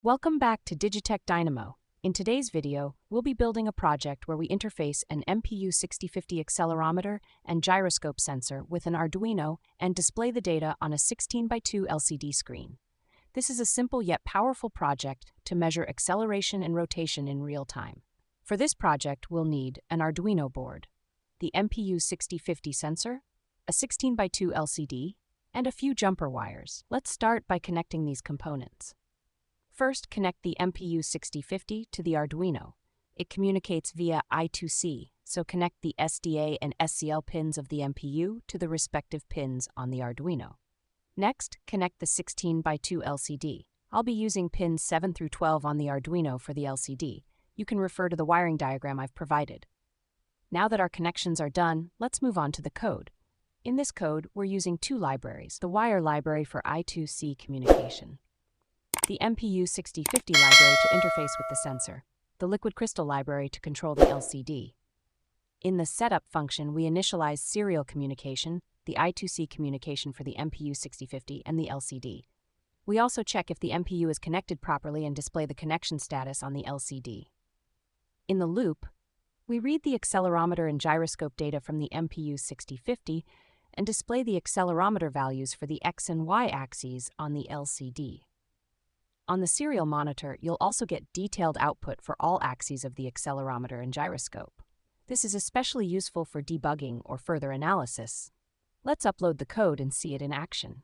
Welcome back to DigiTech Dynamo. In today's video, we'll be building a project where we interface an MPU6050 accelerometer and gyroscope sensor with an Arduino and display the data on a 16:2 LCD screen. This is a simple yet powerful project to measure acceleration and rotation in real time. For this project, we'll need an Arduino board, the MPU6050 sensor, a 16:2 LCD, and a few jumper wires. Let's start by connecting these components. First, connect the MPU6050 to the Arduino. It communicates via I2C, so connect the SDA and SCL pins of the MPU to the respective pins on the Arduino. Next, connect the 16:2 LCD. I'll be using pins 7 through 12 on the Arduino for the LCD. You can refer to the wiring diagram I've provided. Now that our connections are done, let's move on to the code. In this code, we're using two libraries: the wire library for I2C communication, the MPU6050 library to interface with the sensor, the liquid crystal library to control the LCD. In the setup function, we initialize serial communication, the I2C communication for the MPU6050 and the LCD. We also check if the MPU is connected properly and display the connection status on the LCD. In the loop, we read the accelerometer and gyroscope data from the MPU6050 and display the accelerometer values for the X and Y axes on the LCD. On the serial monitor, you'll also get detailed output for all axes of the accelerometer and gyroscope. This is especially useful for debugging or further analysis. Let's upload the code and see it in action.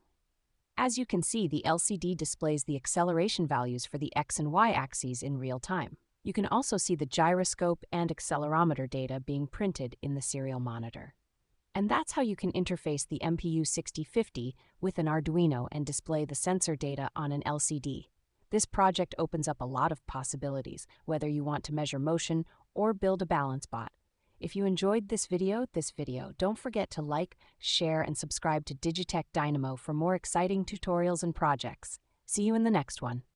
As you can see, the LCD displays the acceleration values for the X and Y axes in real time. You can also see the gyroscope and accelerometer data being printed in the serial monitor. And that's how you can interface the MPU6050 with an Arduino and display the sensor data on an LCD. This project opens up a lot of possibilities, whether you want to measure motion or build a balance bot. If you enjoyed this video, don't forget to like, share, and subscribe to DigiTech Dynamo for more exciting tutorials and projects. See you in the next one.